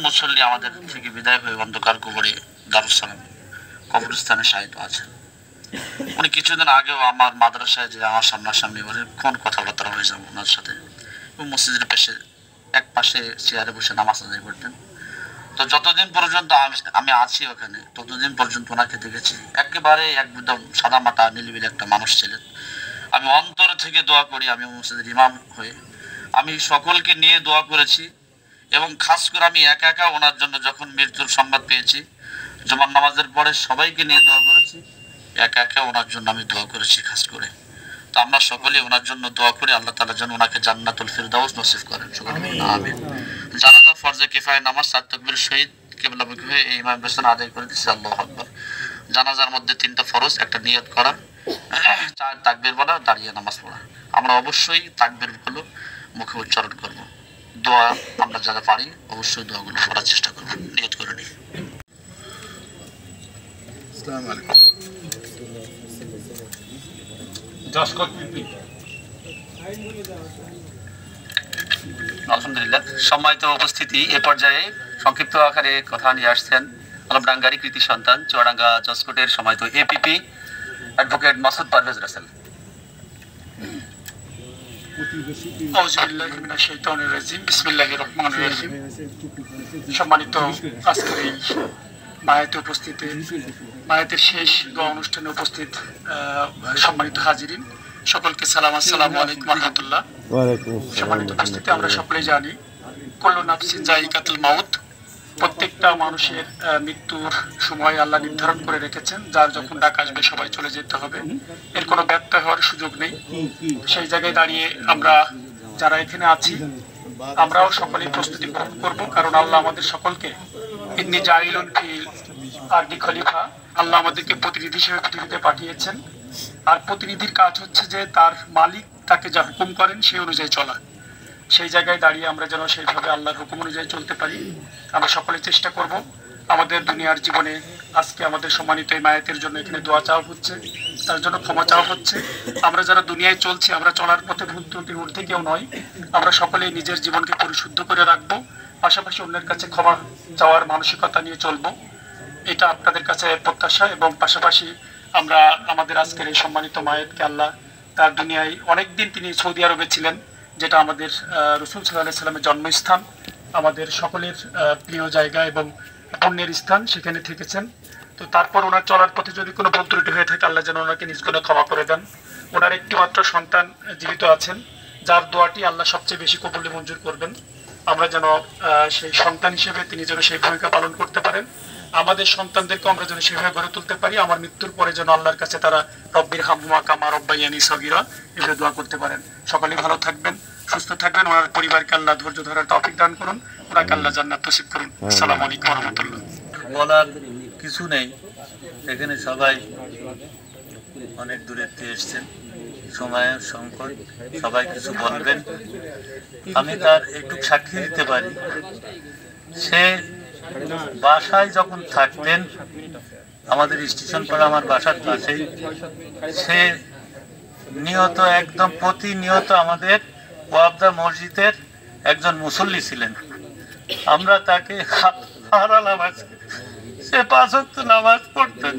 মুসল্লি আমাদের থেকে বিদায় হয়ে অন্ধকার কবরে দারুসালাম কবরস্থানে শায়িত আছেন। উনি কিছুদিন আগেও আমার মাদ্রাসায় যে আমার সামনাসামনি কোন কথাবার্তা হয়ে যাবো ওনার সাথে, মসজিদের পাশে এক পাশে চেয়ারে বসে নামাজ আদায় করতেন। তো যতদিন পর্যন্ত আমি আছি ওখানে ততদিন পর্যন্ত ওনাকে দেখেছি একেবারে একদম সাদা মাটা নিলিবিলি একটা মানুষ ছিলেন। আমি অন্তর থেকে দোয়া করি, আমি মসজিদের ইমাম হয়ে আমি সকলকে নিয়ে দোয়া করেছি, এবং খাস করে আমি একা একা ওনার জন্য যখন মৃত্যুর সংবাদ পেয়েছি জুমার নামাজের পরে সবাইকে নিয়ে দোয়া করেছি, একা একা ওনার জন্য আমি দোয়া করেছি খাস করে। তো আমরা সকলেই ওনার জন্য দোয়া করি, আল্লাহ তাআলা যেন ওনাকে জান্নাতুল ফিরদাউস নসিব করেন। আমিন। জানাজা ফরজে কিফায়া নামাজ 4 তাকবীর শহীদ কিবলামুখী হয়ে এই ইমাম পেছনে আদায় করে দিচ্ছে। আল্লাহু আকবার। জানাজার মধ্যে 3টা ফরজ, একটা নিয়ত করা, 4 তাকবীর বলা, দাঁড়িয়ে নামাজ পড়া। আমরা অবশ্যই তাকবীর গুলো মুখে উচ্চারণ করব। দোয়া আমরা যারা পারি অবশ্যই দোয়াগুলো করার চেষ্টা করব। নিয়ত করে নিই। আসসালামু আলাইকুম। আলহামদুলিল্লাহ, সম্মানিত উপস্থিতি, এ পর্যায়ে সংক্ষিপ্ত আকারে কথা নিয়ে আসছেন আলমডাঙ্গারি কৃতি সন্তান চুয়াডাঙ্গা জসকোটের সম্মানিত এপিপি অ্যাডভোকেট মাসুদ পারভেজ রাসেল। সম্মানিত আজকের এই মায়াতে উপস্থিত, মায়াতের শেষ দোয়া অনুষ্ঠানে উপস্থিত সম্মানিত হাজিরিন, সকলকে সালাম, আসসালামু আলাইকুম ওয়া রাহমাতুল্লাহ। সম্মানিত উপস্থিতি, আমরা সকলেই জানি কুল্লু নাফসিন যায়িকাতুল মাউত, প্রত্যেকটা মানুষের মৃত্যুর সময় আল্লাহ নির্ধারণ করে রেখেছেন। যার যখন ডাক আসবে সবাই চলে যেতে হবে, এর কোনো ব্যত্যয় হওয়ার সুযোগ নেই। সেই জায়গায় দাঁড়িয়ে আমরা যারা এখানে আছি আমরাও সকলেই প্রস্তুতি গ্রহণ করব, কারণ আল্লাহ আমাদের সকলকে ইন্নী জাইলুন ফিল আরদি খলিফা, আল্লাহ আমাদেরকে প্রতিনিধি হিসেবে পৃথিবীতে পাঠিয়েছেন। আর প্রতিনিধির কাজ হচ্ছে যে তার মালিক তাকে যা হুকুম করেন সেই অনুযায়ী চলা। সেই জায়গায় দাঁড়িয়ে আমরা যেন সেইভাবে আল্লাহর হুকুম অনুযায়ী চলতে পারি, আমরা সকলে চেষ্টা করব। আমাদের দুনিয়ার জীবনে আজকে আমাদের সম্মানিত এই মায়াতের জন্য এখানে দোয়া চাওয়া হচ্ছে, তার জন্য ক্ষমা চাওয়া হচ্ছে। আমরা যারা দুনিয়ায় চলছি, আমরা চলার পথে ভুল ত্রুটির ঊর্ধ্বে কেউ নয়। আমরা সকলেই নিজের জীবনকে পরিশুদ্ধ করে রাখবো, পাশাপাশি অন্যের কাছে ক্ষমা চাওয়ার মানসিকতা নিয়ে চলবো, এটা আপনাদের কাছে প্রত্যাশা। এবং পাশাপাশি আমরা আমাদের আজকের এই সম্মানিত মায়াতকে আল্লাহ তার দুনিয়ায় অনেকদিন তিনি সৌদি আরবে ছিলেন, যেটা আমাদের রাসূল সাল্লাল্লাহু আলাইহি সাল্লামের জন্মস্থান, আমাদের সকলের প্রিয় জায়গা এবং পুণ্যের স্থান, সেখানে থেকেছেন। তো তারপর ওনার চলার পথে যদি কোনো ভুল ত্রুটি হয়ে থাকে আল্লাহ যেন ওনাকে নিজ গুণে ক্ষমা করে দেন। ওনার একটি মাত্র সন্তান জীবিত আছেন, যার দোয়াটি আল্লাহ সবচেয়ে বেশি কবুলে মঞ্জুর করবেন। আমরা যেন সেই সন্তান হিসেবে তিনি যেন সেই ভূমিকা পালন করতে পারেন, আমাদের সন্তানদেরকে আমরা যেন সেভাবে গড়ে তুলতে পারি। আমার মৃত্যুর পরে যেন আল্লাহর কাছে তারা রব্বির হামহুমা কামা রব্বায়ানি সগীরা এভাবে দোয়া করতে পারেন। সকলে ভালো থাকবেন, সুস্থ থাকবেন, ওনার পরিবারকে আল্লাহ ধৈর্য ধরার তৌফিক দান করুন, ওনাকে আল্লাহ জান্নাত নসিব করুন। আসসালামু আলাইকুম ওয়া রাহমাতুল্লাহ। বলার কিছু নেই, এখানে সবাই অনেক দূরের থেকে এসছেন, সময়ের সংকট, সবাই কিছু বলবেন। আমি তার একটু সাক্ষী দিতে পারি। সে বাসায় যখন থাকতেন, আমাদের স্টেশন পাড়া আমার বাসার পাশেই, সে নিয়ত একদম প্রতিনিয়ত আমাদের ওয়াবদা মসজিদের একজন মুসল্লি ছিলেন। আমরা তাকে হারালাম আজকে। সে 5 ওয়াক্ত নামাজ পড়তেন,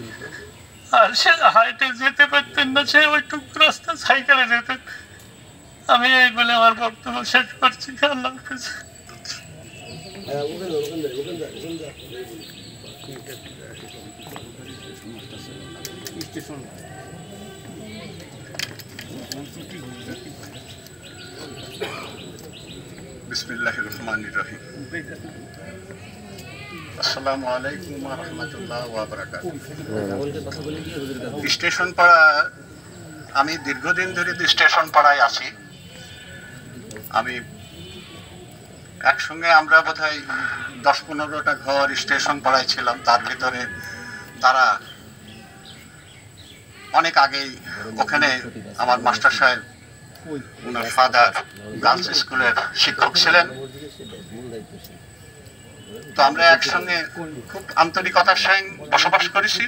আর সে হাইটে যেতে পারতেন না, সে ওইটুকু রাস্তা সাইকেলে যেতেন। আমি এই বলে আমার বক্তব্য শেষ করছি। আল্লাহ হাফেজ। বিসমিল্লাহির রহমানির রহিম। আসসালামু আলাইকুম ওয়া রাহমাতুল্লাহি ওয়া বারাকাতুহু। স্টেশন পাড়া, আমি দীর্ঘদিন ধরে স্টেশন পাড়ায় আছি। আমি একসঙ্গে আমরা বোধহয় 10-15টা ঘর স্টেশন পাড়ায় ছিলাম। তার ভিতরে তারা অনেক আগেই ওখানে আমার মাস্টার সাহেব, ওনার ফাদার গার্লস স্কুলের শিক্ষক ছিলেন। তো আমরা একসঙ্গে খুব আন্তরিকতার সঙ্গে বসবাস করেছি।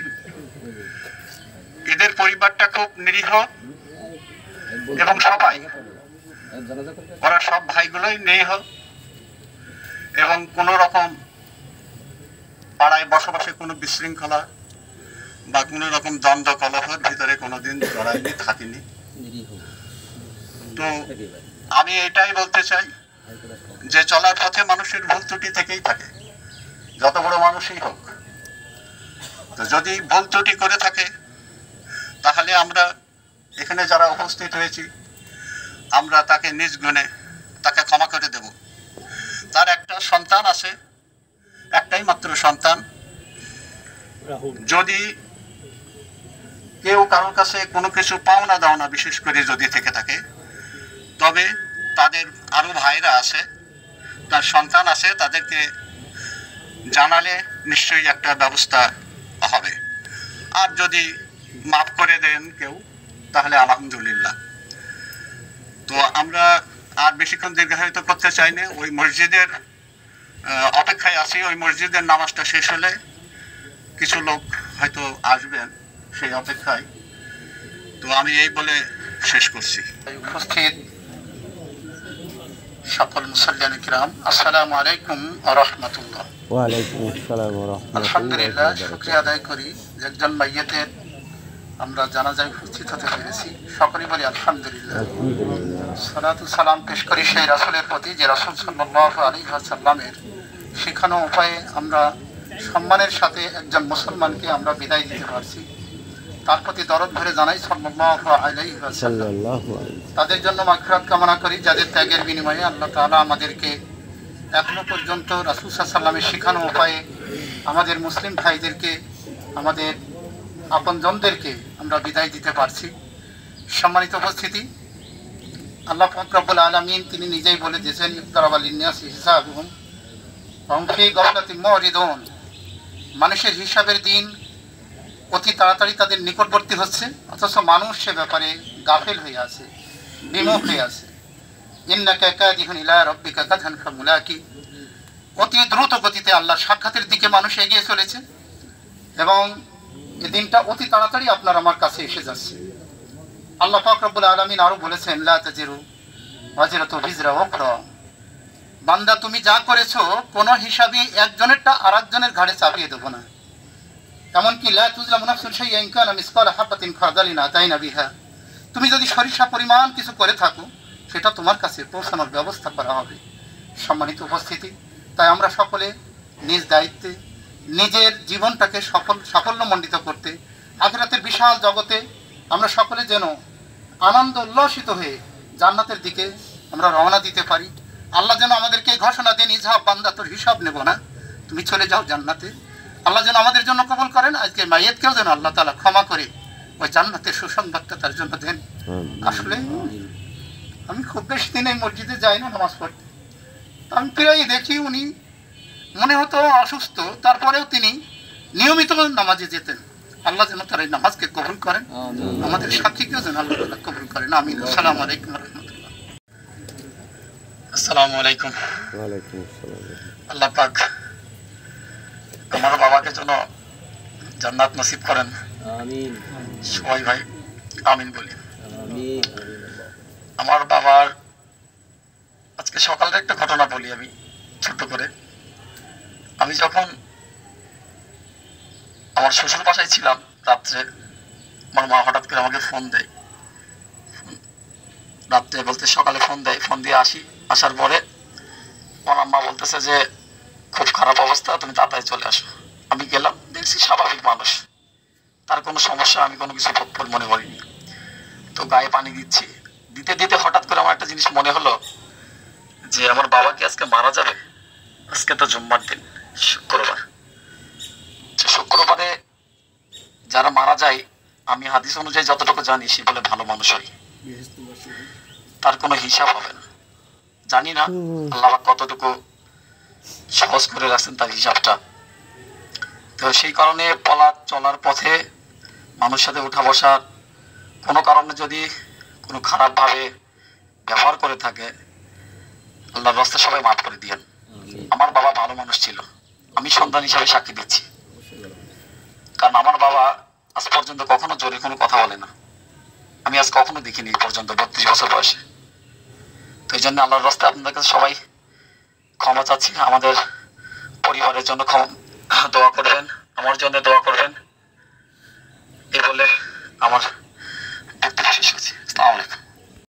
এদের পরিবারটা খুব নিরীহ এবং সবাই, ওরা সব ভাইগুলোই নিরীহ এবং কোনো রকম পাড়ায় বসবাসে কোনো বিশৃঙ্খলা বা কোনো রকম দ্বন্দ্ব কলহের ভিতরে কোনোদিন জড়াইনি, থাকিনি। তো আমি এটাই বলতে চাই যে চলার পথে মানুষের ভুল ত্রুটি থেকেই থাকে, যত বড় মানুষই হোক। তো যদি ভুল ত্রুটি করে থাকে তাহলে আমরা এখানে যারা উপস্থিত হয়েছি আমরা তাকে নিজ গুণে তাকে ক্ষমা করে দেব। তার একটা সন্তান আছে, একটাই মাত্র সন্তান। যদি কেউ কারোর কাছে কোনো কিছু পাওনা দাওনা বিশেষ করে যদি থেকে থাকে, তবে তাদের আরো ভাইরা আছে, তার সন্তান আছে, তাদেরকে জানালে নিশ্চয়ই একটা ব্যবস্থা হবে। আর যদি মাফ করে দেন কেউ তাহলে আলহামদুলিল্লাহ। তো আমরা আর বেশিক্ষণ দীর্ঘায়িত করতে চাই না। ওই মসজিদের অপেক্ষায় আছি। ওই মসজিদের নামাজটা শেষ হলে কিছু লোক হয়তো আসবেন, সেই অপেক্ষায়। তো আমি এই বলে শেষ করছি। উপস্থিত সকল মুসল্লিয়ান কিরাম, আসসালামু আলাইকুম ওয়া রাহমাতুল্লাহ। ওয়া আলাইকুম আসসালাম ওয়া রাহমাতুল্লাহ। আলহামদুলিল্লাহ, শুকরিয়া আদায় করি যে একজন মাইয়াতের আমরা জানাজায় উপস্থিত হতে পেরেছি। সকলেই বলি আলহামদুলিল্লাহ। সালাতু সালাম পেশ করি সেই রাসূলের প্রতি যে রাসূল সাল্লাল্লাহু আলাইহি ওয়াসাল্লামের শেখানো উপায়ে আমরা সম্মানের সাথে একজন মুসলমানকে আমরা বিদায় দিতে পারছি। তার প্রতি দরদ ভরে জানাই সাল্লাল্লাহু আলাইহি ওয়াসাল্লাম। তাদের জন্য মাগফিরাত কামনা করি, যাদের ত্যাগের বিনিময়ে আল্লাহ তাআলা আমাদেরকে এখনো পর্যন্ত রাসূল সাল্লাল্লাহু আলাইহি ওয়াসাল্লামের শেখানো উপায়ে আমাদের মুসলিম ভাইদেরকে, আমাদের আপনজনদেরকে আমরা বিদায় দিতে পারছি। সম্মানিত উপস্থিতি, আল্লাহ পাক রব্বুল আলামিন তিনি নিজেই বলে দিয়েছেন, ইকতারাবা লিন-নাসি হিসাবুহুম ওয়া হুম ফি গাফলাতিন মুরিদুন। মানুষের হিসাবের দিন অতি তাড়াতাড়ি তাদের নিকটবর্তী হচ্ছে, অথচ মানুষ সে ব্যাপারে গাফেল হয়ে আছে, বিমুখ হয়ে আছে। ইন্নাকা কাদিহুন ইলা রাব্বিকা কাদহান ফামুলাকি। অতি দ্রুত গতিতে আল্লাহর সাক্ষাতের দিকে মানুষ এগিয়ে চলেছে এবং এই দিনটা অতি তাড়াতাড়ি আপনার আমার কাছে এসে যাচ্ছে। আল্লাহ পাক রব্বুল আলামিন আরো বলেছেন, লা তাজিরু ওয়াজিরাতু বিজরা উখরা। বান্দা, তুমি যা করেছো কোনো হিসাবই একজনেরটা আরেকজনের ঘাড়ে চাপিয়ে দেবো না। এমনকি লা তুজলামু নাফসুন শাইআন কানা মিসকালা হাবাতিন খারদালিন আতাইনা বিহা। তুমি যদি সরিষা পরিমাণ কিছু করে থাকো সেটা তোমার কাছে পৌঁছানোর ব্যবস্থা করা হবে। সম্মানিত উপস্থিতি, তাই আমরা সকলে নিজ দায়িত্বে নিজের জীবনটাকে সাফল্যমণ্ডিত করতে, আখিরাতের বিশাল জগতে আমরা সকলে যেন আনন্দ উল্লসিত হয়ে জান্নাতের দিকে আমরা রওনা দিতে পারি। আল্লাহ যেন আমাদেরকে ঘোষণা দেন, ইজহাব বান্দা, তোর হিসাব নেব না, তুমি চলে যাও জান্নাতে। আল্লাহ যেন আমাদের জন্য কবুল করেন। আজকে মাইয়াতকেও যেন আল্লাহ তাআলা ক্ষমা করে ওই জান্নাতের সুসংবাদটা তার জন্য দেন। আসলে আমি খুব বেশি দিন এই মসজিদে যাই না নামাজ পড়তে। আমি প্রায়ই দেখি উনি মনে হতো অসুস্থ, তারপরেও তিনি নিয়মিত নামাজে যেতেন। আল্লাহ যেন তার এই নামাজকে কবুল করেন, আমাদের সাক্ষীকেও যেন আল্লাহ তাআলা কবুল করেন। আমিন। আসসালামু আলাইকুম ওয়া রাহমাতুল্লাহ। আসসালামু আলাইকুম। ওয়া আলাইকুম আসসালাম। আল্লাহ পাক আমার বাবাকে যেন জান্নাত নসিব করেন। আমিন। সবাই ভাই আমিন বলি। আমিন। আমার বাবার আজকে সকালের একটা ঘটনা বলি আমি ছোট করে। আমি যখন আমার শ্বশুর বাসায় ছিলাম রাত্রে, আমার মা হঠাৎ করে আমাকে ফোন দেয়। রাত্রে বলতে সকালে ফোন দেয়, ফোন দিয়ে আসার পরে আমার আম্মা বলতেছে যে খুব খারাপ অবস্থা, তুমি তাড়াতাড়ি চলে আসো। আমি গেলাম, দেখছি স্বাভাবিক মানুষ, তার কোনো সমস্যা আমি কোনো কিছু মনে করিনি। তো গায়ে পানি দিচ্ছি, দিতে দিতে হঠাৎ করে আমার একটা জিনিস মনে হলো যে আমার বাবা কি আজকে মারা যাবে। আজকে তো জুম্মার দিন, শুক্রবার। শুক্রবারে যারা মারা যায়, আমি হাদিস অনুযায়ী যতটুকু জানি, সে বলে ভালো মানুষ হয়, তার কোনো হিসাব হবে না। জানি না আল্লাহ কতটুকু সহজ করে রাখছেন তার হিসাবটা। তো সেই কারণে চলার পথে মানুষের সাথে উঠা বসার কোনো কারণে যদি কোনো খারাপ ভাবে ব্যবহার করে থাকে, আল্লাহর রাস্তায় সবাই মাফ করে দিয়েন। আমার বাবা ভালো মানুষ ছিল, আমি সন্তান হিসাবে সাক্ষী দিচ্ছি। কারণ আমার বাবা আজ পর্যন্ত কখনো জোরে কোনো কথা বলে না, আমি আজ কখনো দেখিনি এই পর্যন্ত 32 বছর বয়সে। তো এই জন্য আল্লাহর রাস্তায় আপনাদের কাছে সবাই ক্ষমা চাচ্ছি, আমাদের পরিবারের জন্য দোয়া করবেন, আমার জন্য দোয়া করবেন। এই বলে আমার